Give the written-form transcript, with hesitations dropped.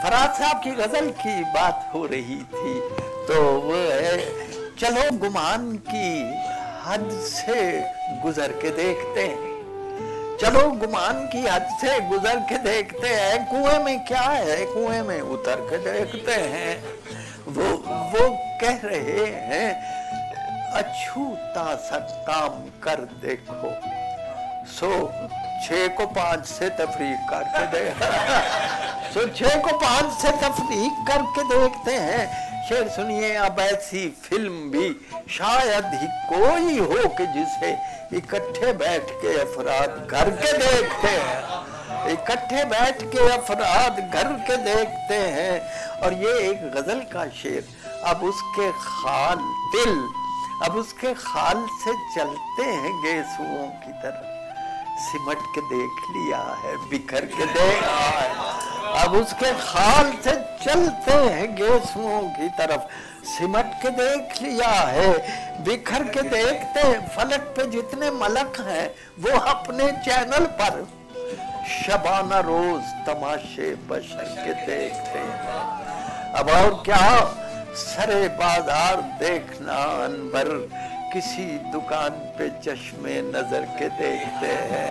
फराज साहब की गजल की बात हो रही थी, तो वो है, चलो गुमान की हद से गुजर के देखते हैं, चलो गुमान की हद से गुजर के देखते हैं, कुएं में क्या है कुएं में उतर के देखते हैं। वो कह रहे हैं, अछूता सा काम कर देखो, सो 6 को 5 से तफरीक करके दे सो 6 को 5 से तफरीक करके देखते हैं। शेर सुनिए, अब ऐसी फिल्म भी शायद ही कोई हो कि जिसे इकट्ठे बैठ के अफराद घर के देखते हैं, इकट्ठे बैठ के अफराद घर के देखते हैं। और ये एक गजल का शेर, अब उसके खाल दिल, अब उसके खाल से चलते हैं गेसुओं की तरह, सिमट के देख लिया है बिखर के देखा है, अब उसके खाल से चलते हैं गेसुओं की तरफ, सिमट के देख लिया है बिखर के देखते हैं। फलक पे जितने मलक हैं वो अपने चैनल पर शबाना रोज तमाशे बशर के देखते हैं। अब और क्या, सरे बाजार देखना अनवर, किसी दुकान पे चश्मे नजर के देखते हैं।